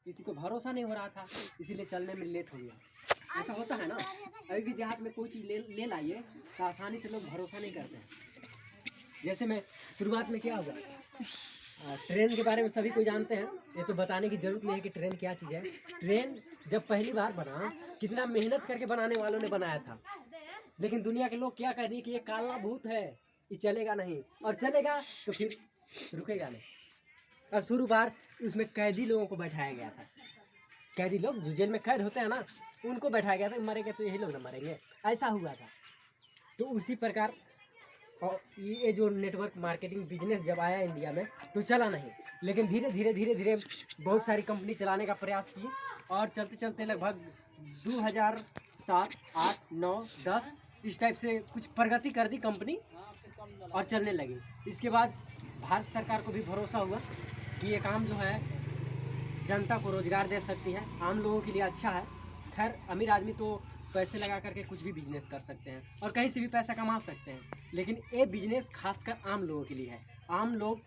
किसी को भरोसा नहीं हो रहा था, इसीलिए चलने में लेट हो गया। ऐसा होता है ना, अभी भी देहात में कोई चीज़ ले लाइए तो आसानी से लोग भरोसा नहीं करते हैं। जैसे मैं शुरुआत में क्या हुआ, ट्रेन के बारे में सभी को जानते हैं, ये तो बताने की जरूरत नहीं है कि ट्रेन क्या चीज़ है। ट्रेन जब पहली बार बना, कितना मेहनत करके बनाने वालों ने बनाया था, लेकिन दुनिया के लोग क्या कह दिए कि ये काला भूत है, ये चलेगा नहीं, और चलेगा तो फिर रुकेगा नहीं। और शुरू बार उसमें कैदी लोगों को बैठाया गया था, कैदी लोग जो जेल में कैद होते हैं ना, उनको बैठाया गया था, मरेंगे तो यही लोग ना मरेंगे, ऐसा हुआ था। तो उसी प्रकार और ये जो नेटवर्क मार्केटिंग बिजनेस जब आया इंडिया में तो चला नहीं, लेकिन धीरे धीरे बहुत सारी कंपनी चलाने का प्रयास की, और चलते चलते लगभग 2007, 8, 9, 10 इस टाइप से कुछ प्रगति कर दी कंपनी और चलने लगी। इसके बाद भारत सरकार को भी भरोसा हुआ कि ये काम जो है जनता को रोज़गार दे सकती है, आम लोगों के लिए अच्छा है। खैर अमीर आदमी तो पैसे लगा करके कुछ भी बिजनेस कर सकते हैं और कहीं से भी पैसा कमा सकते हैं, लेकिन ये बिजनेस खासकर आम लोगों के लिए है। आम लोग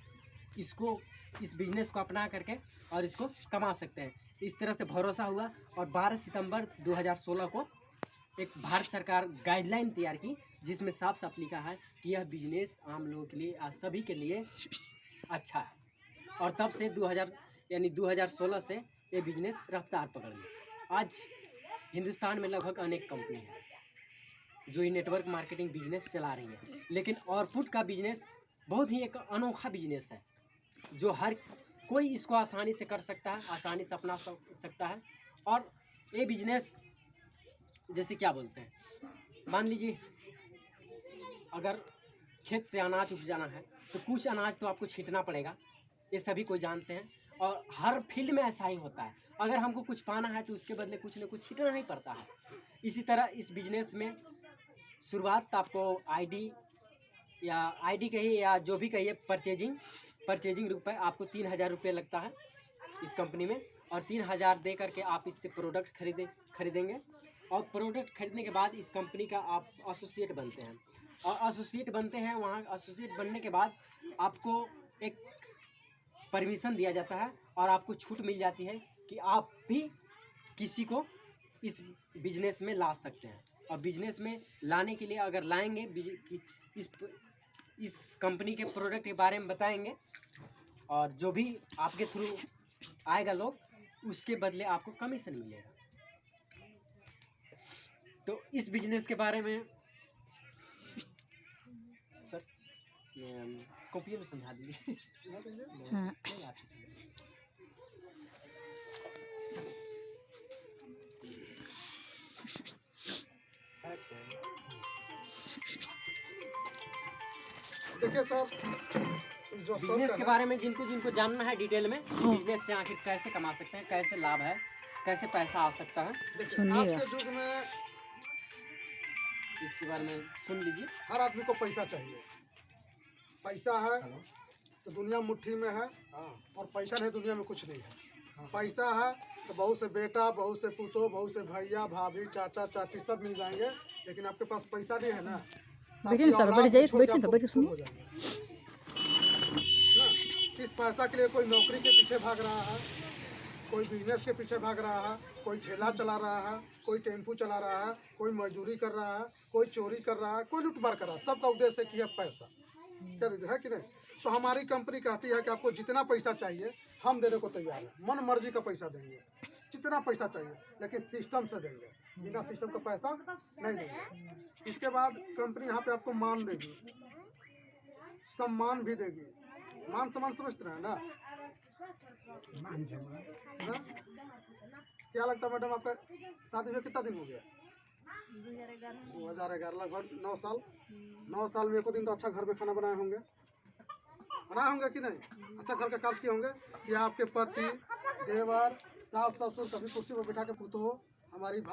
इस बिजनेस को अपना करके और इसको कमा सकते हैं। इस तरह से भरोसा हुआ और 12 सितंबर 2016 को एक भारत सरकार गाइडलाइन तैयार की, जिसमें साफ साफ लिखा है कि यह बिजनेस आम लोगों के लिए, सभी के लिए अच्छा है। और तब से 2016 से ये बिजनेस रफ्तार पकड़ लिया। आज हिंदुस्तान में लगभग अनेक कंपनी है जो ये नेटवर्क मार्केटिंग बिजनेस चला रही है, लेकिन आउटपुट का बिजनेस बहुत ही एक अनोखा बिजनेस है, जो हर कोई इसको आसानी से कर सकता है, आसानी से अपना सकता है। और ये बिजनेस जैसे क्या बोलते हैं, मान लीजिए अगर खेत से अनाज उपजाना है तो कुछ अनाज तो आपको छींटना पड़ेगा, ये सभी को जानते हैं, और हर फील्ड में ऐसा ही होता है। अगर हमको कुछ पाना है तो उसके बदले कुछ न कुछ छींटना ही पड़ता है। इसी तरह इस बिजनेस में शुरुआत आपको आईडी कहिए या जो भी कहिए, परचेजिंग रुपये आपको 3000 रुपये लगता है इस कंपनी में, और 3000 दे करके आप इससे प्रोडक्ट खरीदेंगे, और प्रोडक्ट खरीदने के बाद इस कंपनी का आप एसोसिएट बनते हैं, और एसोसिएट बनते हैं। वहाँ एसोसिएट बनने के बाद आपको एक परमिशन दिया जाता है और आपको छूट मिल जाती है कि आप भी किसी को इस बिजनेस में ला सकते हैं। और बिजनेस में लाने के लिए अगर लाएंगे, इस कंपनी के प्रोडक्ट के बारे में बताएंगे, और जो भी आपके थ्रू आएगा लोग, उसके बदले आपको कमीशन मिलेगा। तो इस बिजनेस के बारे में सर कॉपी में समझा दीजिए। हाँ। देखिए सर, जो बिजनेस के बारे में जिनको जानना है डिटेल में, बिजनेस से आखिर कैसे कमा सकते हैं, कैसे लाभ है, कैसे पैसा आ सकता है, आज के युग में इसके बारे में सुन लीजिए। हर आदमी को पैसा चाहिए। पैसा है तो दुनिया मुट्ठी में है, और पैसा नहीं दुनिया में कुछ नहीं है। पैसा है तो बहुत से बेटा, बहुत से पुतो, बहुत से भैया, भाभी, चाचा, चाची सब मिल जाएंगे, लेकिन आपके पास पैसा नहीं है ना, बैठिए सर, बैठ जाइए, बैठिए तो बैठिए, सुनिए ना। इस पैसा के लिए कोई नौकरी के पीछे भाग रहा है, कोई बिजनेस के पीछे भाग रहा है, कोई ठेला चला रहा है, कोई टेम्पू चला रहा है, कोई मजदूरी कर रहा है, कोई चोरी कर रहा है, कोई लूटमार कर रहा है। सबका उद्देश्य है कि यह पैसा क्या दीजिए, है कि नहीं? तो हमारी कंपनी कहती है कि आपको जितना पैसा चाहिए हम देने को तैयार है, मन मर्जी का पैसा देंगे, जितना पैसा चाहिए, लेकिन सिस्टम से देंगे, बिना सिस्टम का पैसा नहीं देंगे। इसके बाद कंपनी यहाँ पे आपको मान देगी, सम्मान भी देगी। मान सम्मान समझते हैं ना? क्या लगता है मैडम, आपका शादी हुए कितना दिन हो गया? 2011, लगभग 9 साल। 9 साल में 1 दिन तो अच्छा घर में खाना बनाए होंगे, बनाए होंगे कि नहीं? अच्छा घर का कार्य किए होंगे कि आपके पति, देवर, सास, ससुर कभी कुर्सी पर बैठा के पूछो हमारी